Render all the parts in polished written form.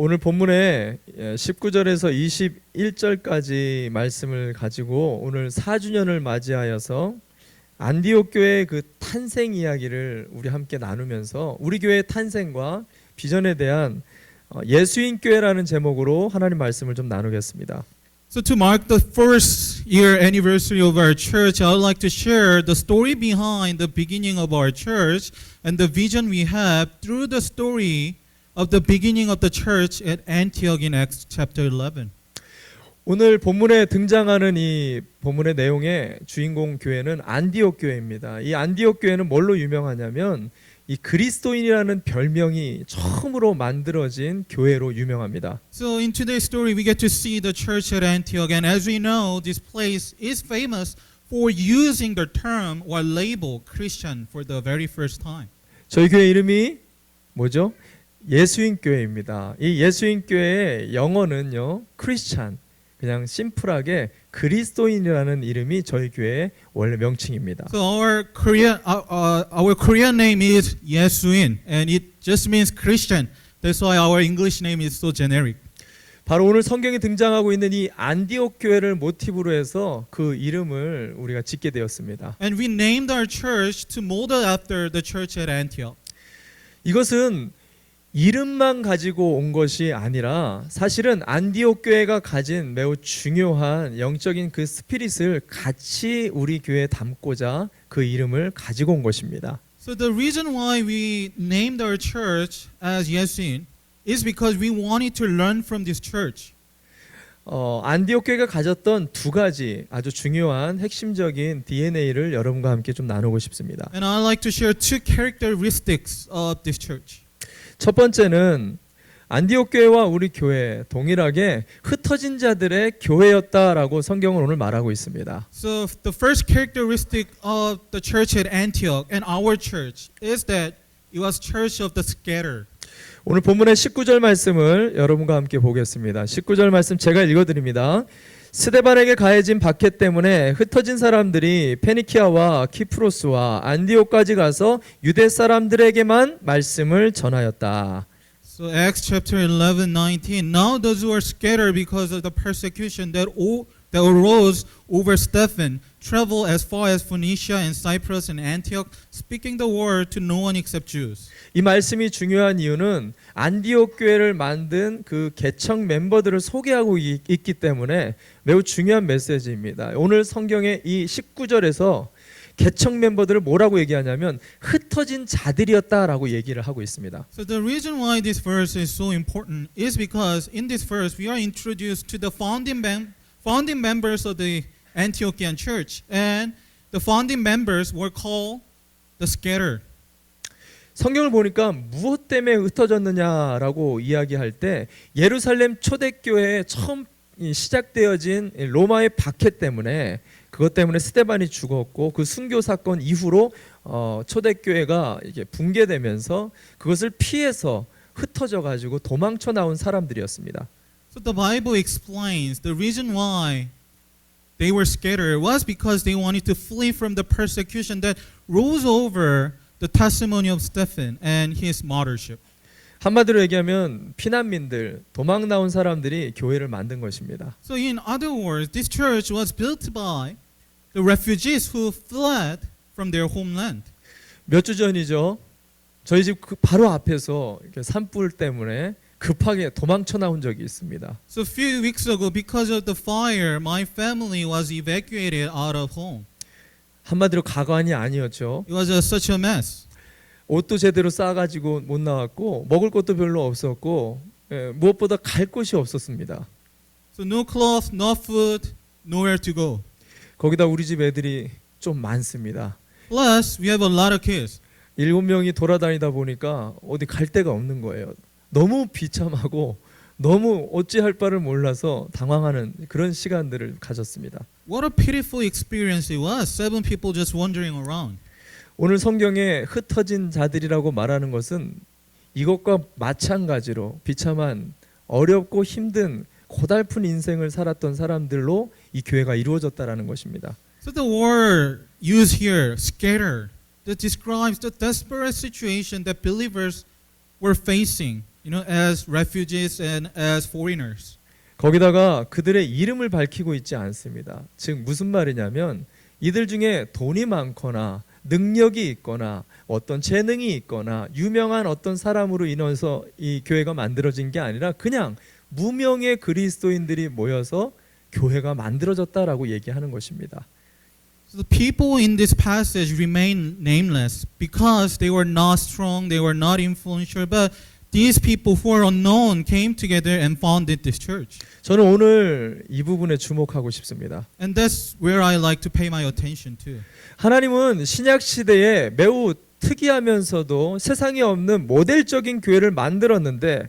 오늘 본문에 19절에서 21절까지 말씀을 가지고 오늘 4주년을 맞이하여서 안디옥 교회의 그 탄생 이야기를 우리 함께 나누면서 우리 교회의 탄생과 비전에 대한 예수인 교회라는 제목으로 하나님 말씀을 좀 나누겠습니다. So to mark the first year anniversary of our church, I would like to share the story behind the beginning of our church and the vision we have through the story of the beginning of the church at Antioch in Acts chapter 11. 오늘 본문에 등장하는 이 본문의 내용의 주인공 교회는 안디옥 교회입니다. 이 안디옥 교회는 뭘로 유명하냐면 이 그리스도인이라는 별명이 처음으로 만들어진 교회로 유명합니다. So in today's story, we get to see the church at Antioch, and as we know, this place is famous for using the term or label Christian for the very first time. 저희 교회 이름이 뭐죠? 예수인 교회입니다. 이 예수인 교회의 영어는요, 크리스찬. 그냥 심플하게 그리스도인이라는 이름이 저희 교회의 원래 명칭입니다. So our Korean name is Yesuin, and it just means Christian. That's why our English name is so generic. 바로 오늘 성경에 등장하고 있는 이 안디옥 교회를 모티브로 해서 그 이름을 우리가 짓게 되었습니다. And we named our church to model after the church at Antioch. 이것은 이름만 가지고 온 것이 아니라 사실은 안디옥 교회가 가진 매우 중요한 영적인 그 스피릿을 같이 우리 교회에 담고자 그 이름을 가지고 온 것입니다. So the reason why we named our church as Yesuin is because we wanted to learn from this church. 안디옥 교회가 가졌던 두 가지 아주 중요한 핵심적인 DNA를 여러분과 함께 좀 나누고 싶습니다. And I'd like to share two characteristics of this church. 첫 번째는 안디옥 교회와 우리 교회 동일하게 흩어진 자들의 교회였다라고 성경은 오늘 말하고 있습니다. So the first characteristic of the church at Antioch and our church is that it was church of the scattered. 오늘 본문의 19절 말씀을 여러분과 함께 보겠습니다. 19절 말씀 제가 읽어드립니다. 스데반에게 가해진 박해 때문에 흩어진 사람들이 페니키아와 키프로스와 안디옥까지 가서 유대 사람들에게만 말씀을 전하였다. So Acts chapter 11:19. Now those who are scattered because of the persecution that arose over Stephen traveled as far as Phoenicia and Cyprus and Antioch, speaking the word to no one except Jews. 이 말씀이 중요한 이유는 안디옥 교회를 만든 그 개척 멤버들을 소개하고 있기 때문에 매우 중요한 메시지입니다. 오늘 성경의 이 19절에서 개척 멤버들을 뭐라고 얘기하냐면 흩어진 자들이었다라고 얘기를 하고 있습니다. So the reason why this verse is so important is because in this verse we are introduced to the founding members of the Antiochian church, and the founding members were called the scattered. 성경을 보니까 무엇 때문에 흩어졌느냐라고 이야기할 때 예루살렘 초대교회에 처음 시작되어진 로마의 박해 때문에 그것 때문에 스데반이 죽었고 그 순교 사건 이후로 초대교회가 이게 붕괴되면서 그것을 피해서 흩어져 가지고 도망쳐 나온 사람들이었습니다. So the Bible explains the reason why they were scattered was because they wanted to flee from the persecution that rose over the testimony of Stephen and his martyrship. 한마디로 얘기하면 피난민들, 도망 나온 사람들이 교회를 만든 것입니다. So in other words, this church was built by the refugees who fled from their homeland. 몇 주 전이죠. 저희 집 바로 앞에서 산불 때문에 급하게 도망쳐 나온 적이 있습니다. So a few weeks ago, because of the fire, my family was evacuated out of home. 한마디로 가관이 아니었죠. It was such a mess. 옷도 제대로 싸가지고 못 나왔고 먹을 것도 별로 없었고 무엇보다 갈 곳이 없었습니다. So no clothes, no food, nowhere to go. 거기다 우리 집 애들이 좀 많습니다. Plus, we have a lot of kids. 7명이 돌아다니다 보니까 어디 갈 데가 없는 거예요. 너무 비참하고 너무 어찌할 바를 몰라서 당황하는 그런 시간들을 가졌습니다. What a pitiful experience it was. 7 people just wandering around. 오늘 성경에 흩어진 자들이라고 말하는 것은 이것과 마찬가지로 비참한 어렵고 힘든 고달픈 인생을 살았던 사람들로 이 교회가 이루어졌다라는 것입니다. So the word used here, scattered, that describes the desperate situation that believers were facing as refugees and as foreigners. 거기다가 그들의 이름을 밝히고 있지 않습니다. 즉 무슨 말이냐면 이들 중에 돈이 많거나 능력이 있거나 어떤 재능이 있거나 유명한 어떤 사람으로 인해서 이 교회가 만들어진 게 아니라 그냥 무명의 그리스도인들이 모여서 교회가 만들어졌다라고 얘기하는 것입니다. So the people in this passage remain nameless because they were not strong, they were not influential, but these people who are unknown came together and founded this church. 저는 오늘 이 부분에 주목하고 싶습니다. And that's where I like to pay my attention to. 하나님은 신약 시대에 매우 특이하면서도 세상에 없는 모델적인 교회를 만들었는데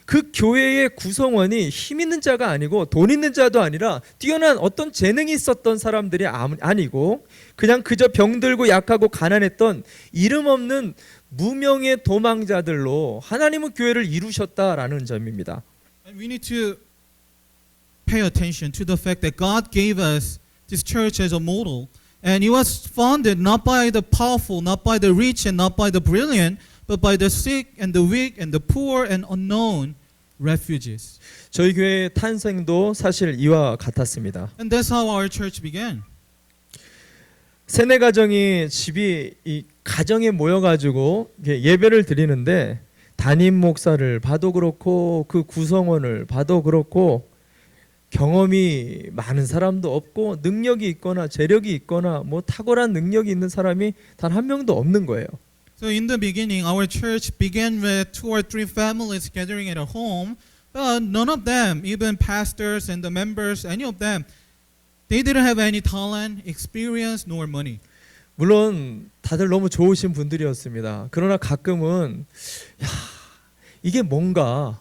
그 교회의 구성원이 힘 있는 자가 아니고 돈 있는 자도 아니라 뛰어난 어떤 재능이 있었던 사람들이 아니고 그냥 그저 병들고 약하고 가난했던 이름 없는 무명의 도망자들로 하나님은 교회를 이루셨다라는 점입니다. And we need to pay attention to the fact that God gave us this church as a model, and it was founded not by the powerful, not by the rich, and not by the brilliant, but by the sick and the weak and the poor and unknown refugees. 저희 교회의 탄생도 사실 이와 같았습니다. And that's how our church began. 세네 가정이 집이 이 가정에 모여가지고 예배를 드리는데 담임 목사를 봐도 그렇고 그 구성원을 봐도 그렇고 경험이 많은 사람도 없고 능력이 있거나 재력이 있거나 뭐 탁월한 능력이 있는 사람이 단 한 명도 없는 거예요. So in the beginning, our church began with 2 or 3 families gathering at a home, but none of them, even pastors and the members, any of them, they didn't have any talent, experience, nor money. 물론 다들 너무 좋으신 분들이었습니다. 그러나 가끔은 이게 뭔가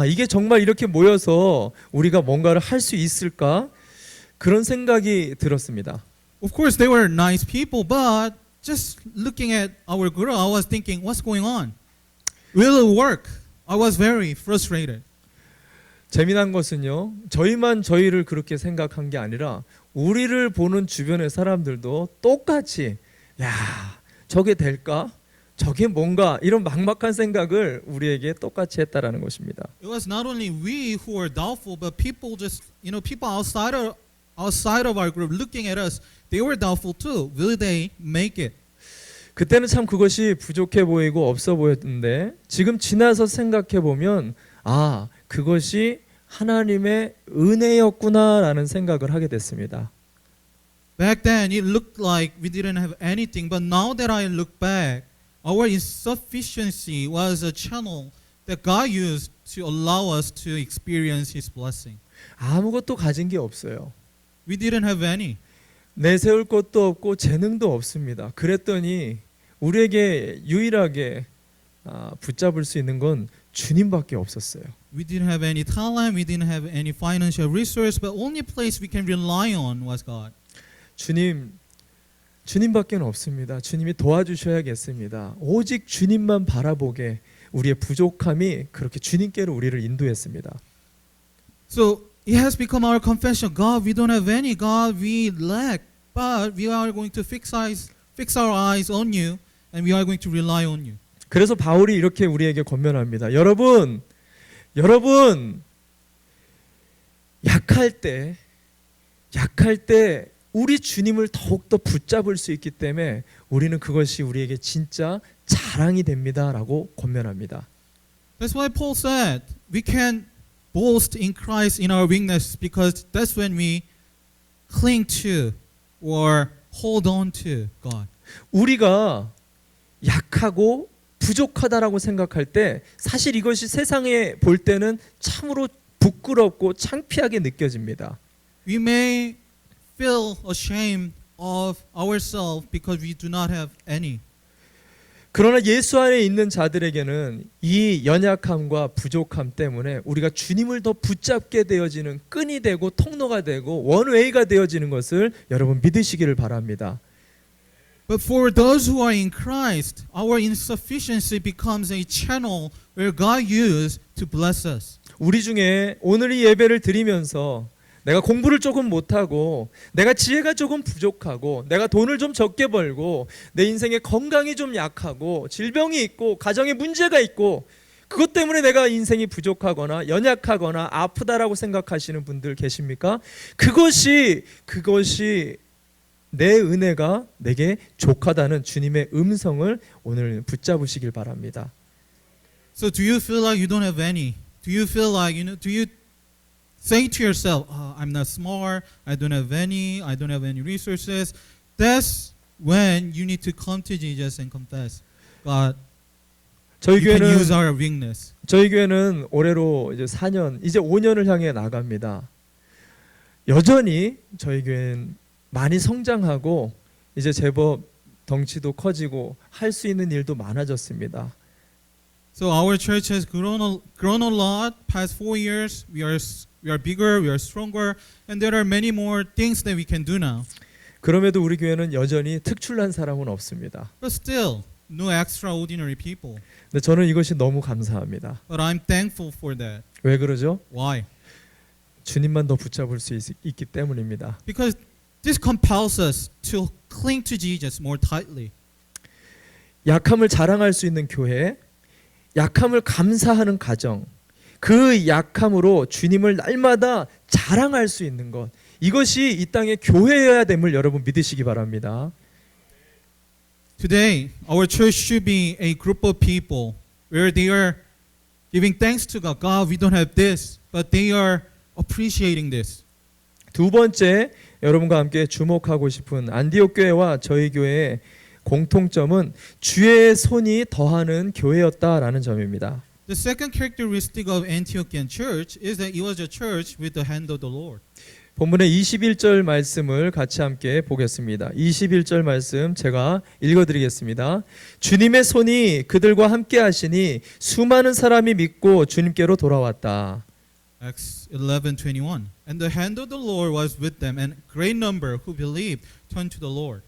이게 정말 이렇게 모여서 우리가 뭔가를 할 수 있을까? 그런 생각이 들었습니다. Of course, they were nice people, but just looking at our group, I was thinking, what's going on? Will it work? I was very frustrated. 재미난 것은요. 저희만 저희를 그렇게 생각한 게 아니라 우리를 보는 주변의 사람들도 똑같이 저게 될까? 저게 뭔가 이런 막막한 생각을 우리에게 똑같이 했다라는 것입니다. It was not only we who were doubtful, but people just, people outside of our group looking at us, they were doubtful too. Will they make it? 그때는 참 그것이 부족해 보이고 없어 보였는데 지금 지나서 생각해 보면 그것이 하나님의 은혜였구나라는 생각을 하게 됐습니다. Back then it looked like we didn't have anything, but now that I look back, our insufficiency was a channel that God used to allow us to experience His blessing. 아무것도 가진 게 없어요. We didn't have any. 내세울 것도 없고 재능도 없습니다. 그랬더니 우리에게 유일하게 붙잡을 수 있는 건 주님밖에 없었어요. We didn't have any talent, we didn't have any financial resource, but only place we can rely on was God. 주님밖에 없습니다. 주님이 도와주셔야겠습니다. 오직 주님만 바라보게 우리의 부족함이 그렇게 주님께로 우리를 인도했습니다. So it has become our confession. God, we don't have any. God, we lack. But we are going to fix our eyes on you, and we are going to rely on you. 그래서 바울이 이렇게 우리에게 권면합니다. 여러분 약할 때 우리 주님을 더욱더 붙잡을 수 있기 때문에 우리는 그것이 우리에게 진짜 자랑이 됩니다라고 권면합니다. That's why Paul said we can boast in Christ in our weakness because that's when we cling to or hold on to God. 우리가 약하고 부족하다라고 생각할 때 사실 이것이 세상에 볼 때는 참으로 부끄럽고 창피하게 느껴집니다. We may feel ashamed of ourselves because we do not have any. 그러나 예수 안에 있는 자들에게는 이 연약함과 부족함 때문에 우리가 주님을 더 붙잡게 되어지는 끈이 되고 통로가 되고 원웨이가 되어지는 것을 여러분 믿으시기를 바랍니다. But for those who are in Christ, our insufficiency becomes a channel where God used to bless us. 우리 중에 오늘 이 예배를 드리면서 내가 공부를 조금 못하고 내가 지혜가 조금 부족하고 내가 돈을 좀 적게 벌고 내 인생에 건강이 좀 약하고 질병이 있고 가정에 문제가 있고 그것 때문에 내가 인생이 부족하거나 연약하거나 아프다라고 생각하시는 분들 계십니까? 그것이 내 은혜가 내게 족하다는 주님의 음성을 오늘 붙잡으시길 바랍니다. So do you feel like you don't have any? Do you feel like, do you say to yourself, I'm not smart, I don't have any resources? That's when you need to come to Jesus and confess. God, 저희 you can use 교회는 our weakness. 올해로 이제 4년, 이제 5년을 향해 나갑니다. 여전히 저희 교회는 많이 성장하고 이제 제법 덩치도 커지고 할 수 있는 일도 많아졌습니다. So our church has grown a lot past 4 years. We are bigger, we are stronger, and there are many more things that we can do now. 그럼에도 우리 교회는 여전히 특출난 사람은 없습니다. But still, no extraordinary people. 근데 저는 이것이 너무 감사합니다. But I'm thankful for that. 왜 그러죠? Why? 주님만 더 붙잡을 수 있기 때문입니다. Because this compels us to cling to Jesus more tightly. 약함을 자랑할 수 있는 교회, 약함을 감사하는 가정, 그 약함으로 주님을 날마다 자랑할 수 있는 것, 이것이 이 땅의 교회여야 됨을 여러분 믿으시기 바랍니다. Today, our church should be a group of people where they are giving thanks to God. God, we don't have this, but they are appreciating this. 두 번째, 여러분과 함께 주목하고 싶은 안디옥 교회와 저희 교회의 공통점은 주의 손이 더하는 교회였다라는 점입니다. The second characteristic of Antiochian church is that it was a church with the hand of the Lord. 본문의 21절 말씀을 같이 함께 보겠습니다. 21절 말씀 제가 읽어드리겠습니다. 주님의 손이 그들과 함께 하시니 수많은 사람이 믿고 주님께로 돌아왔다. Acts 11:21. And the hand of the Lord was with them, and a great number who believed turned to the Lord.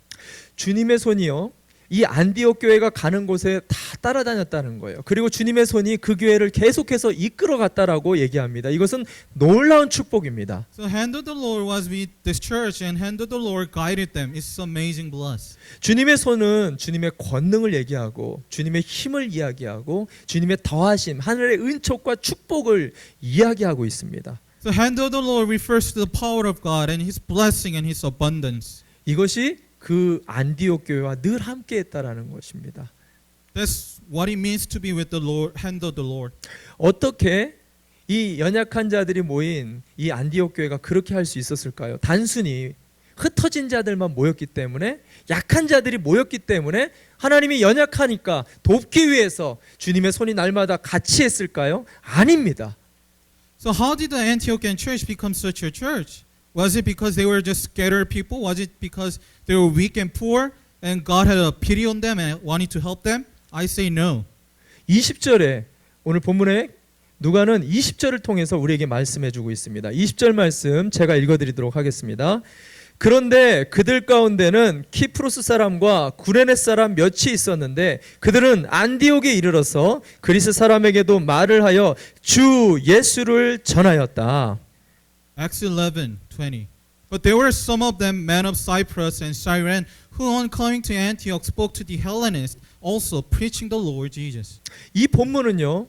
주님의 손이요, 이 안디옥 교회가 가는 곳에 다 따라다녔다는 거예요. 그리고 주님의 손이 그 교회를 계속해서 이끌어갔다라고 얘기합니다. 이것은 놀라운 축복입니다. So hand of the Lord was with this church, and hand of the Lord guided them. It's amazing bless. 주님의 손은 주님의 권능을 얘기하고 주님의 힘을 이야기하고 주님의 더하심, 하늘의 은총과 축복을 이야기하고 있습니다. So hand of the Lord refers to the power of God and His blessing and His abundance. 이것이 그 안디옥 교회와 늘 함께했다라는 것입니다. That's what it means to be with the Lord, hand of the Lord. 어떻게 이 연약한 자들이 모인 이 안디옥 교회가 그렇게 할 수 있었을까요? 단순히 흩어진 자들만 모였기 때문에, 약한 자들이 모였기 때문에 하나님이 연약하니까 돕기 위해서 주님의 손이 날마다 같이 했을까요? 아닙니다. So how did the Antiochian church become such a church? Was it because they were just scattered people? Was it because they were weak and poor and God had a pity on them and wanted to help them? I say no. 20절에 오늘 본문에 누가는 20절을 통해서 우리에게 말씀해 주고 있습니다. 20절 말씀 제가 읽어드리도록 하겠습니다. 그런데 그들 가운데는 키프로스 사람과 구레네 사람 몇이 있었는데 그들은 안디옥에 이르러서 그리스 사람에게도 말을 하여 주 예수를 전하였다. Acts 11:20. But there were some of them, men of Cyprus and Cyrene, who on coming to Antioch spoke to the Hellenists, also preaching the Lord Jesus. 이 본문은요,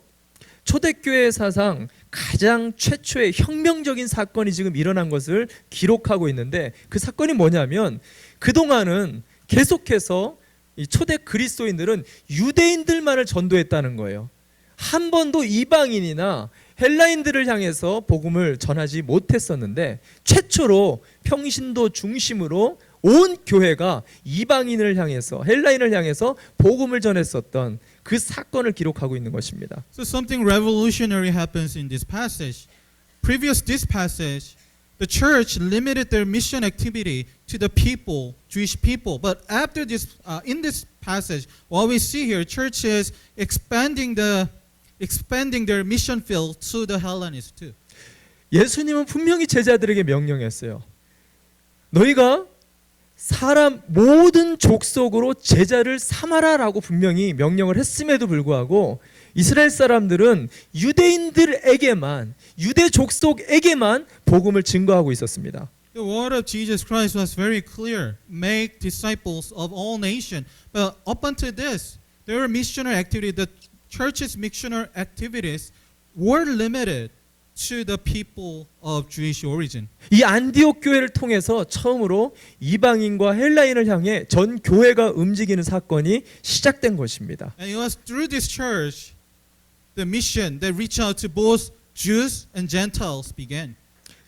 초대교회 사상 가장 최초의 혁명적인 사건이 지금 일어난 것을 기록하고 있는데, 그 사건이 뭐냐면 그동안은 계속해서 이 초대 그리스도인들은 유대인들만을 전도했다는 거예요. 한 번도 이방인이나 헬라인들을 향해서 복음을 전하지 못했었는데, 최초로 평신도 중심으로 온 교회가 이방인을 향해서, 헬라인을 향해서 복음을 전했었던 그 사건을 기록하고 있는 것입니다. So something revolutionary happens in this passage. Previous this passage, the church limited their mission activity to the people, Jewish people. But after this, in this passage, what we see here, church is expanding their mission field to the Hellenists too. 예수님은 분명히 제자들에게 명령했어요. 너희가 사람 모든 족속으로 제자를 삼아라라고 분명히 명령을 했음에도 불구하고 이스라엘 사람들은 유대인들에게만, 유대 족속에게만 복음을 증거하고 있었습니다. The word of Jesus Christ was very clear. Make disciples of all nations. But up until this, there were missionary activity. The church's missionary activities were limited to the people of Jewish origin. 이 안디옥 교회를 통해서 처음으로 이방인과 헬라인을 향해 전 교회가 움직이는 사건이 시작된 것입니다. And it was through this church the mission that reached out to both Jews and Gentiles began.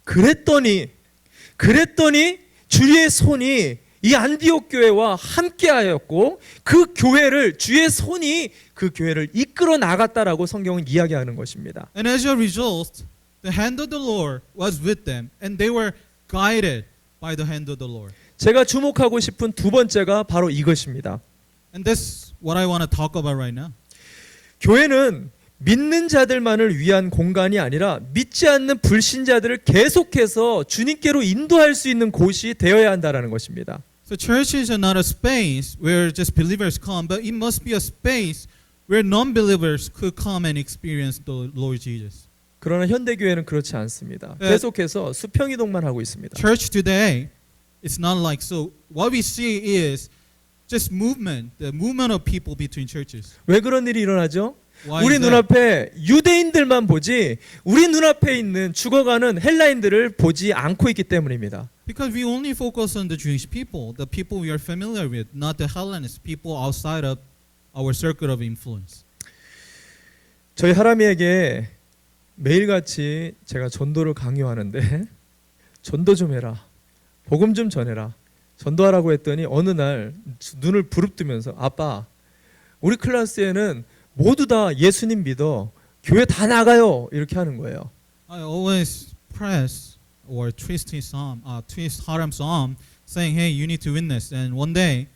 그랬더니 주의 손이 이 안디옥 교회와 함께하였고 그 교회를 주의 손이 그 교회를 이끌어 나갔다라고 성경은 이야기하는 것입니다. And as a result, the hand of the Lord was with them, and they were guided by the hand of the Lord. 제가 주목하고 싶은 두 번째가 바로 이것입니다. And that's what I want to talk about right now. 교회는 믿는 자들만을 위한 공간이 아니라 믿지 않는 불신자들을 계속해서 주님께로 인도할 수 있는 곳이 되어야 한다라는 것입니다. So churches are not a space where just believers come, but it must be a space where non-believers could come and experience the Lord Jesus. 그러나 현대 교회는 그렇지 않습니다. 네. 계속해서 수평이동만 하고 있습니다. Church today, it's not like so. What we see is just movement, the movement of people between churches. 왜 그런 일이 일어나죠? Why 우리 is that? 눈앞에 유대인들만 보지 우리 눈앞에 있는 죽어가는 헬라인들을 보지 않고 있기 때문입니다. Because we only focus on the Jewish people, the people we are familiar with, not the Hellenists, people outside of our circle of influence. 저희 하람이에게 매일같이 제가 전도를 강요하는데 전도 좀 해라. 복음 좀 전해라. 전도하라고 했더니 어느 날 눈을 부릅뜨면서 아빠 우리 클래스에는 모두 다 예수님 믿어. 교회 다 나가요. 이렇게 하는 거예요. I always press or twist Haram's arm, saying, "Hey, you need to witness." And one day,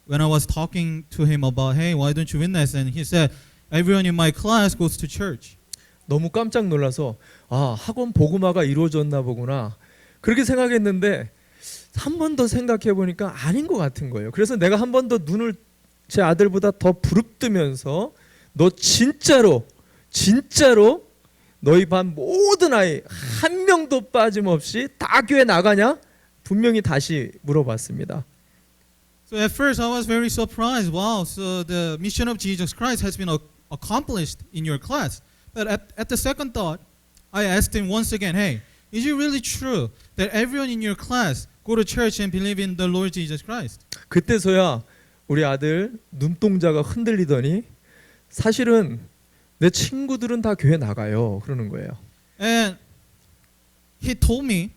when I was talking to him about, "Hey, why don't you witness?" and he said, "Everyone in my class goes to church." 너무 깜짝 놀라서 아 학원 복음화가 이루어졌나 보구나 그렇게 생각했는데 한 번 더 생각해 보니까 아닌 것 같은 거예요. 그래서 내가 한 번 더 눈을 제 아들보다 더 부릅뜨면서 너 진짜로 너희 반 모든 아이 한 명도 빠짐없이 다 교회 나가냐? 분명히 다시 물어봤습니다. So at first, I was very surprised. Wow, so the mission of Jesus Christ has been accomplished in your class. But at the second thought, I asked him once again, "Hey, is it really true that everyone in your class go to church and believe in the Lord Jesus Christ?" 그때서야 우리 아들 눈동자가 흔들리더니 사실은 내 친구들은 다 교회 나가요. 그러는 거예요. And he told me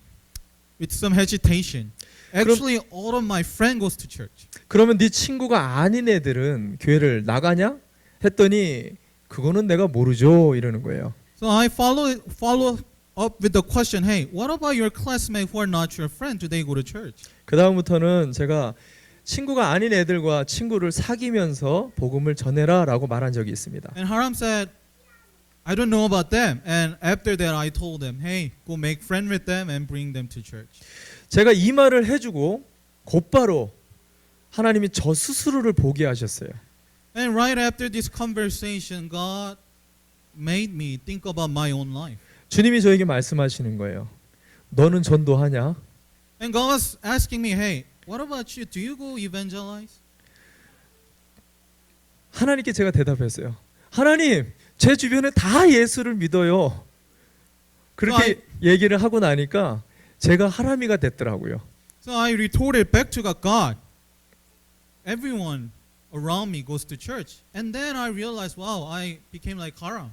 with some hesitation, actually all of my friends goes to church. 그러면 네 친구가 아닌 애들은 교회를 나가냐? 했더니 그거는 내가 모르죠. 이러는 거예요. So I follow up with the question, "Hey, what about your classmates who are not your friend? Do they go to church?" 그 다음부터는 제가 친구가 아닌 애들과 친구를 사귀면서 복음을 전해라라고 말한 적이 있습니다. And Haram said, "I don't know about them." And after that, I told them, "Hey, go make friends with them and bring them to church." 제가 이 말을 해주고 곧바로 하나님이 저 스스로를 보게 하셨어요. And right after this conversation, God made me think about my own life. 주님이 저에게 말씀하시는 거예요. 너는 전도하냐? And God was asking me, "Hey, what about you? Do you go evangelize?" 하나님께 제가 대답했어요. 하나님, 제 주변에 다 예수를 믿어요. 그렇게 얘기를 하고 나니까 제가 하람이가 됐더라고요. So I retorted back to God, "God, everyone around me goes to church." And then I realized, wow, I became like Haram.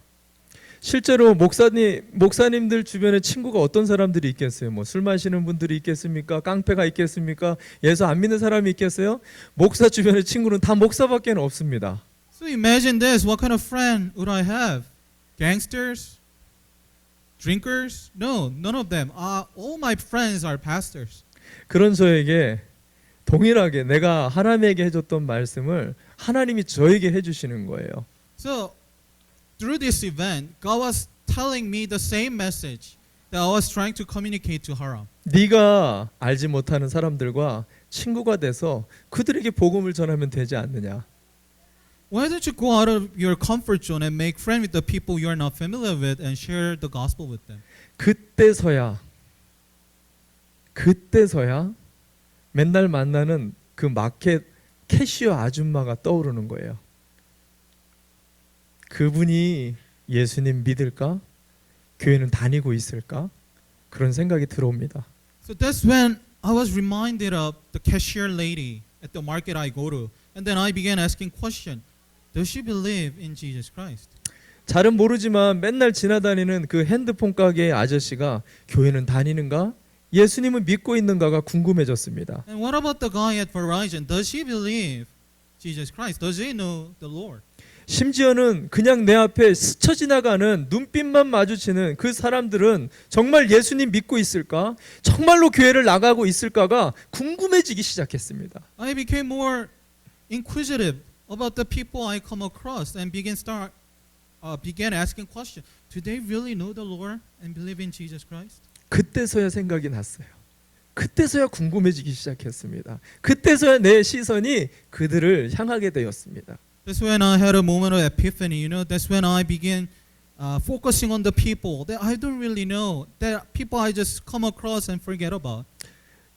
실제로 목사님들 주변에 친구가 어떤 사람들이 있겠어요? 뭐 술 마시는 분들이 있겠습니까? 깡패가 있겠습니까? 예수 안 믿는 사람이 있겠어요? 목사 주변의 친구는 다 목사밖에 없습니다. So imagine this, what kind of friend would I have? Gangsters? Drinkers? No, none of them. All my friends are pastors. 그런 저에게 동일하게 내가 하나님에게 해줬던 말씀을 하나님이 저에게 해주시는 거예요. So through this event, God was telling me the same message that I was trying to communicate to Haram. 네가 알지 못하는 사람들과 친구가 돼서 그들에게 복음을 전하면 되지 않느냐. Why don't you go out of your comfort zone and make friends with the people you are not familiar with and share the gospel with them? 그때서야 맨날 만나는 그 마켓 캐시어 아줌마가 떠오르는 거예요. 그분이 예수님 믿을까? 교회는 다니고 있을까? 그런 생각이 들어옵니다. So that's when I was reminded of the cashier lady at the market I go to. And then I began asking question. Does she believe in Jesus Christ? 잘은 모르지만 맨날 지나다니는 그 핸드폰 가게 아저씨가 교회는 다니는가? 예수님은 믿고 있는가가 궁금해졌습니다. And what about the guy at Verizon? Does he believe Jesus Christ? Does he know the Lord? 심지어는 그냥 내 앞에 스쳐 지나가는 눈빛만 마주치는 그 사람들은 정말 예수님 믿고 있을까? 정말로 교회를 나가고 있을까가 궁금해지기 시작했습니다. I became more inquisitive about the people I come across and began asking questions. Do they really know the Lord and believe in Jesus Christ? 그때서야 생각이 났어요. 그때서야 궁금해지기 시작했습니다. 그때서야 내 시선이 그들을 향하게 되었습니다. That's when I had a moment of epiphany. You know, that's when I began focusing on the people that I don't really know, that people I just come across and forget about.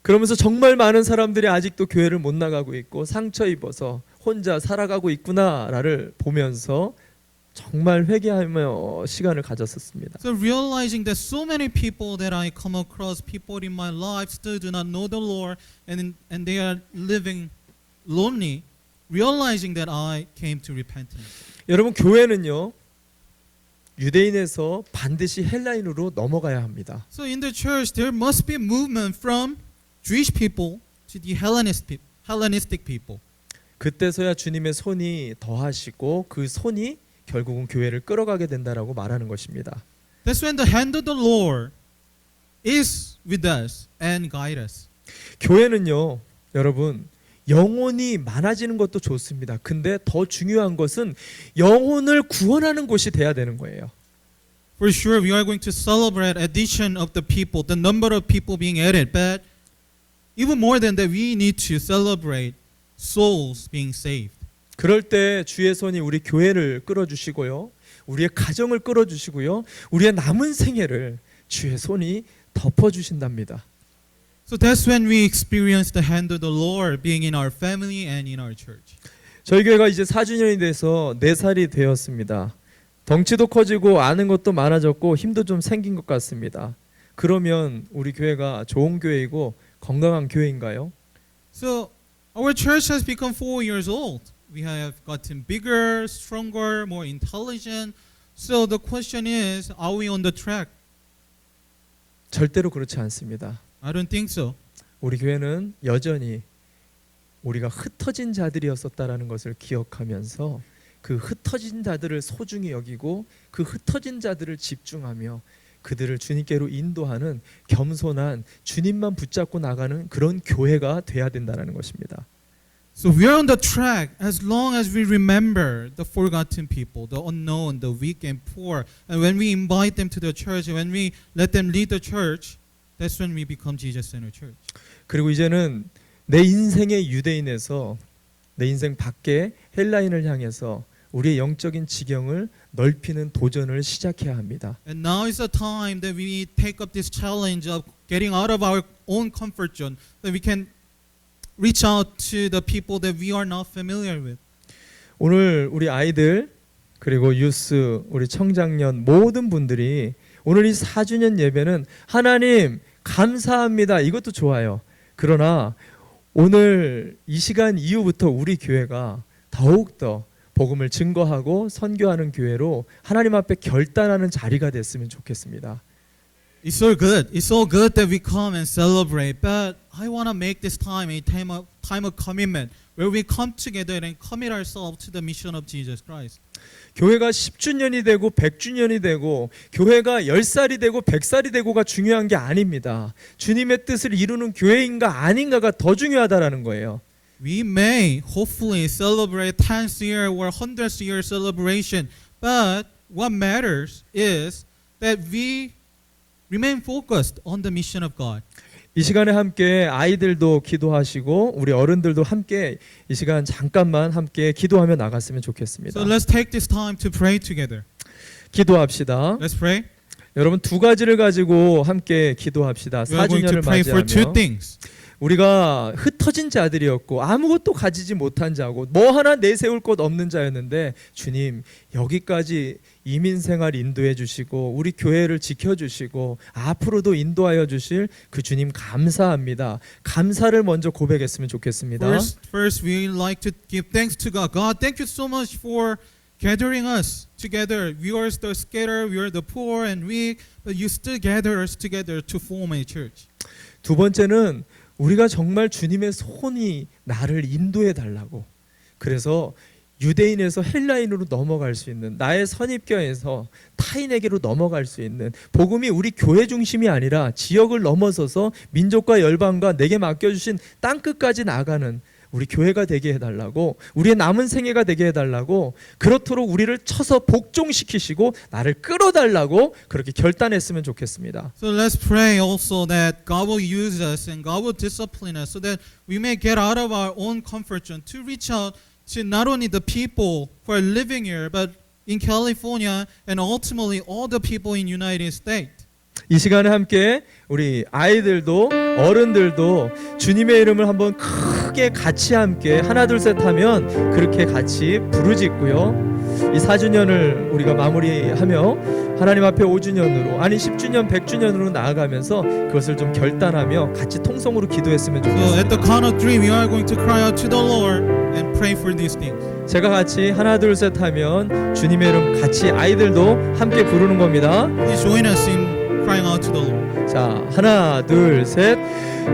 그러면서 정말 많은 사람들이 아직도 교회를 못 나가고 있고 상처 입어서 혼자 살아가고 있구나를 보면서 정말 회개하며 시간을 가졌었습니다. So realizing that so many people that I come across, people in my life still do not know the Lord and they are living lonely, realizing that I came to repentance. 여러분 교회는요 유대인에서 반드시 헬라인으로 넘어가야 합니다. So in the church there must be movement from Jewish people to the Hellenistic people. 그때서야 주님의 손이 더하시고 그 손이 결국은 교회를 끌어가게 된다라고 말하는 것입니다. That's when the hand of the Lord is with us and guide us. 교회는요, 여러분 영혼이 많아지는 것도 좋습니다. 근데 더 중요한 것은 영혼을 구원하는 곳이 돼야 되는 거예요. For sure, we are going to celebrate addition of the people, the number of people being added. But even more than that, we need to celebrate souls being saved. 그럴 때 주의 손이 우리 교회를 끌어주시고요, 우리의 가정을 끌어주시고요, 우리의 남은 생애를 주의 손이 덮어주신답니다. So that's when we experience the hand of the Lord being in our family and in our church. 저희 교회가 이제 4주년이 돼서 4살이 되었습니다. 덩치도 커지고 아는 것도 많아졌고 힘도 좀 생긴 것 같습니다. 그러면 우리 교회가 좋은 교회이고 건강한 교회인가요? So our church has become 4 years old. We have gotten bigger, stronger, more intelligent. So the question is, are we on the track? 절대로 그렇지 않습니다. I don't think so. 우리 교회는 여전히 우리가 흩어진 자들이었었다라는 것을 기억하면서 그 흩어진 자들을 소중히 여기고 그 흩어진 자들을 집중하며 그들을 주님께로 인도하는 겸손한 주님만 붙잡고 나가는 그런 교회가 돼야 된다는 것입니다. So we are on the track as long as we remember the forgotten people, the unknown, the weak and poor. And when we invite them to the church, when we let them lead the church, that's when we become Jesus-centered church. 그리고 이제는 내 인생의 유대인에서 내 인생 밖에 헬라인을 향해서 우리의 영적인 지경을 넓히는 도전을 시작해야 합니다. And now is the time that we take up this challenge of getting out of our own comfort zone, that we can reach out to the people that we are not familiar with. 오늘 우리 아이들 그리고 유스, 우리 청장년 모든 분들이 오늘 이 4주년 예배는 하나님 감사합니다. 이것도 좋아요. 그러나 오늘 이 시간 이후부터 우리 교회가 더욱더 복음을 증거하고 선교하는 교회로 하나님 앞에 결단하는 자리가 됐으면 좋겠습니다. It's so good. It's so good that we come and celebrate. But I want to make this time a time of commitment where we come together and commit ourselves to the mission of Jesus Christ. 교회가 10주년이 되고 100주년이 되고 교회가 10살이 되고 100살이 되고가 중요한 게 아닙니다. 주님의 뜻을 이루는 교회인가 아닌가가 더 중요하다라는 거예요. We may hopefully celebrate 10th year or 100th year celebration, but what matters is that we remain focused on the mission of God. 이 시간에 함께 아이들도 기도하시고 우리 어른들도 함께 이 시간 잠깐만 함께 기도하며 나갔으면 좋겠습니다. So let's take this time to pray together. 기도합시다. Let's pray. 여러분 두 가지를 가지고 함께 기도합시다. We are going to 4주년을 pray for two 맞이하며 things. 우리가 흩어진 자들이었고 아무것도 가지지 못한 자고 뭐 하나 내세울 곳 없는 자였는데 주님 여기까지 이민 생활 인도해 주시고 우리 교회를 지켜 주시고 앞으로도 인도하여 주실 그 주님 감사합니다. 감사를 먼저 고백했으면 좋겠습니다. First, we like to give thanks to God. God, thank you so much for gathering us together. We are the scattered, we are the poor and weak, but you still gather us together to form a church. 두 번째는 우리가 정말 주님의 손이 나를 인도해 달라고. 그래서 유대인에서 헬라인으로 넘어갈 수 있는 나의 선입견에서 타인에게로 넘어갈 수 있는 복음이 우리 교회 중심이 아니라 지역을 넘어서서 민족과 열방과 내게 맡겨주신 땅끝까지 나가는 우리 교회가 되게 해달라고 우리의 남은 생애가 되게 해달라고 그렇도록 우리를 쳐서 복종시키시고 나를 끌어달라고 그렇게 결단했으면 좋겠습니다. So let's pray also that God will use us and God will discipline us so that we may get out of our own comfort zone to reach out to not only the people who are living here but in California and ultimately all the people in United States. 이 시간에 함께 우리 아이들도 어른들도 주님의 이름을 한번 크게 같이 함께 하나 둘 셋 하면 그렇게 같이 부르짖고요. 이 4주년을 우리가 마무리하며 하나님 앞에 5주년으로 아니 10주년 100주년으로 나아가면서 그것을 좀 결단하며 같이 통성으로 기도했으면 So 좋겠습니다. at the count of 3 we are going to cry out to the Lord and pray for these things. 제가 같이 하나 둘 셋 하면 주님의 이름 같이 아이들도 함께 부르는 겁니다. Please join us in crying out to the Lord. 자, 하나 둘 셋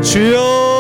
주여